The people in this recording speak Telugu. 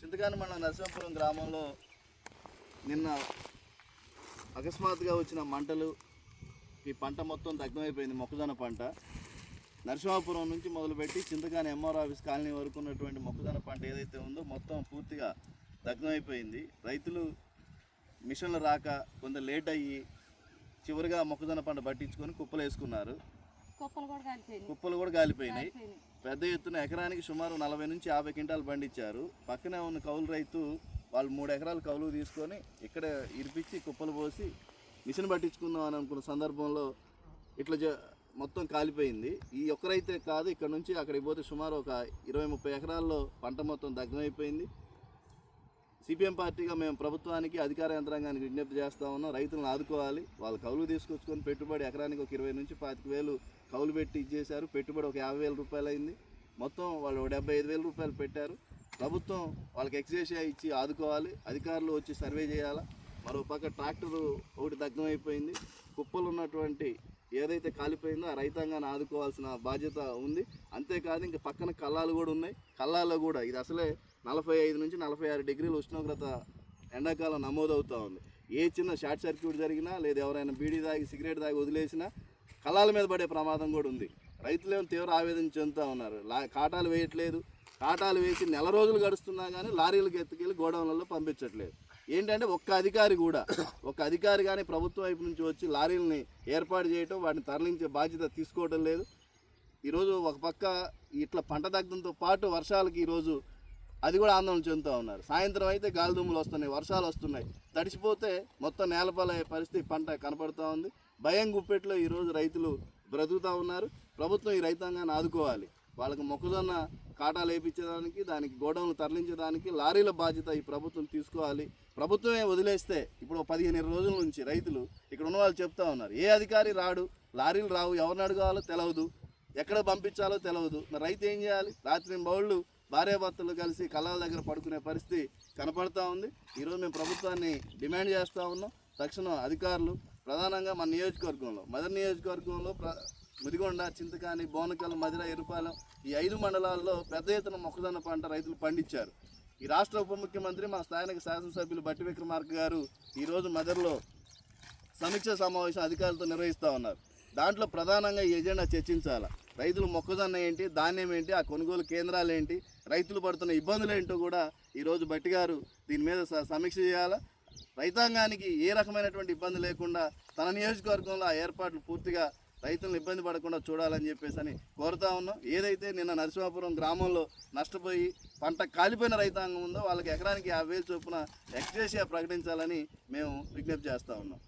చింతకాని మండలం నరసింహపురం గ్రామంలో నిన్న అకస్మాత్తుగా వచ్చిన మంటలు ఈ పంట మొత్తం దగ్ధమైపోయింది. మొక్కజొన్న పంట నరసింహపురం నుంచి మొదలుపెట్టి చింతకాని ఎంఆర్ ఆఫీస్ కాలనీ వరకు ఉన్నటువంటి మొక్కజొన్న పంట ఏదైతే ఉందో మొత్తం పూర్తిగా దగ్ధమైపోయింది. రైతులు మిషన్లు రాక కొంత లేట్ అయ్యి చివరిగా మొక్కజొన్న పంట పట్టించుకొని కుప్పలు వేసుకున్నారు. కుప్పలు కూడా కాలిపోయినాయి. పెద్ద ఎత్తున ఎకరానికి సుమారు 40 నుంచి 50 క్వింటాలు పండించారు. పక్కనే ఉన్న కౌలు రైతు వాళ్ళు 3 ఎకరాలు కౌలు తీసుకొని ఇక్కడ ఇరిపించి కుప్పలు పోసి మిషన్ పట్టించుకుందాం అని అనుకున్న సందర్భంలో ఇట్లా మొత్తం కాలిపోయింది. ఈ ఒక్క రైతే కాదు, ఇక్కడ నుంచి అక్కడికి పోతే సుమారు ఒక 20-30 ఎకరాల్లో పంట మొత్తం దగ్ధమైపోయింది. సిపిఎం పార్టీగా మేము ప్రభుత్వానికి అధికార యంత్రాంగానికి విజ్ఞప్తి చేస్తూ ఉన్నాం. రైతులను ఆదుకోవాలి. వాళ్ళు కౌలు తీసుకొచ్చుకొని పెట్టుబడి ఎకరానికి ఒక 20 నుంచి 25,000 కౌలు పెట్టి ఇచ్చేశారు. పెట్టుబడి ఒక 50,000 రూపాయలు అయింది. మొత్తం వాళ్ళు 75,000 రూపాయలు పెట్టారు. ప్రభుత్వం వాళ్ళకి ఎక్స్గ్రేషియా ఇచ్చి ఆదుకోవాలి. అధికారులు వచ్చి సర్వే చేయాలా. మరో పక్క ట్రాక్టరు ఒకటి దగ్ధమైపోయింది. కుప్పలు ఉన్నటువంటి ఏదైతే కాలిపోయిందో ఆ రైతాంగాన్ని ఆదుకోవాల్సిన బాధ్యత ఉంది. అంతేకాదు ఇంకా పక్కన కల్లాలు కూడా ఉన్నాయి. కల్లాల్లో కూడా ఇది అసలే 45 నుంచి 46 డిగ్రీల ఉష్ణోగ్రత ఎండాకాలం నమోదవుతూ ఉంది. ఏ చిన్న షార్ట్ సర్క్యూట్ జరిగినా లేదా ఎవరైనా బీడీ తాగి సిగరెట్ తాగి వదిలేసినా కల్లాల మీద పడే ప్రమాదం కూడా ఉంది. రైతులేమో తీవ్ర ఆవేదన చెందుతూ ఉన్నారు. కాటాలు వేయట్లేదు. కాటాలు వేసి నెల రోజులు గడుస్తున్నా కానీ లారీలకు ఎత్తుకెళ్ళి గోడౌన్లలో పంపించట్లేదు. ఏంటంటే ఒక్క అధికారి కానీ ప్రభుత్వం వైపు నుంచి వచ్చి లారీలని ఏర్పాటు చేయటం, వాటిని తరలించే బాధ్యత తీసుకోవడం లేదు. ఈరోజు ఒక పక్క ఇట్లా పంట దగ్ధంతో పాటు వర్షాలకి ఈరోజు అది కూడా ఆందోళన చెందుతూ ఉన్నారు. సాయంత్రం అయితే గాలిదుమ్ములు వస్తున్నాయి, వర్షాలు వస్తున్నాయి. తడిసిపోతే మొత్తం నేలపాలయ్యే పరిస్థితి పంట కనపడుతూ ఉంది. భయం గుప్పెట్లో ఈరోజు రైతులు బ్రతుకుతూ ఉన్నారు. ప్రభుత్వం ఈ రైతాంగాన్ని ఆదుకోవాలి. వాళ్ళకి మొక్కజొన్న కాటాలు వేయించడానికి, దానికి గోడౌన్లు తరలించడానికి లారీల బాధ్యత ఈ ప్రభుత్వం తీసుకోవాలి. ప్రభుత్వమే వదిలేస్తే ఇప్పుడు 15 రోజుల నుంచి రైతులు ఇక్కడ ఉన్న వాళ్ళు చెప్తా ఉన్నారు, ఏ అధికారి రాడు, లారీలు రావు, ఎవరిని అడగాలో తెలియదు, ఎక్కడ పంపించాలో తెలియదు. మరి రైతు ఏం చేయాలి? రాత్రి బౌళ్ళు భార్యాభర్తలు కలిసి కళ్ళాల దగ్గర పడుకునే పరిస్థితి కనపడతా ఉంది. ఈరోజు మేము ప్రభుత్వాన్ని డిమాండ్ చేస్తూ ఉన్నాం. తక్షణం అధికారులు ప్రధానంగా మన నియోజకవర్గంలో మదర్ నియోజకవర్గంలో ముదిగొండ, చింతకాని, బోనకల్, మధిర, ఎరుపాలెం ఈ 5 మండలాల్లో పెద్ద ఎత్తున మొక్కజొన్న పంట రైతులు పండించారు. ఈ రాష్ట్ర ఉప ముఖ్యమంత్రి మా స్థానిక శాసనసభ్యులు బట్టి విక్రమార్క గారు ఈరోజు మదర్లో సమీక్ష సమావేశం అధికారులతో నిర్వహిస్తూ ఉన్నారు. దాంట్లో ప్రధానంగా ఈ ఎజెండా చర్చించాలి. రైతులు మొక్కజొన్న ఏంటి, ధాన్యం ఏంటి, ఆ కొనుగోలు కేంద్రాలు ఏంటి, రైతులు పడుతున్న ఇబ్బందులు ఏంటో కూడా ఈరోజు బట్టి గారు దీని మీద సమీక్ష చేయాలా. రైతాంగానికి ఏ రకమైనటువంటి ఇబ్బంది లేకుండా తన నియోజకవర్గంలో ఆ ఏర్పాట్లు పూర్తిగా రైతులను ఇబ్బంది పడకుండా చూడాలని చెప్పేసి అని కోరుతా ఉన్నాం. ఏదైతే నిన్న నరసింహాపురం గ్రామంలో నష్టపోయి పంట కాలిపోయిన రైతాంగం ఉందో వాళ్ళకి ఎకరానికి 50,000 చొప్పున ఎక్స్గ్రేషియా ప్రకటించాలని మేము విజ్ఞప్తి చేస్తూ ఉన్నాం.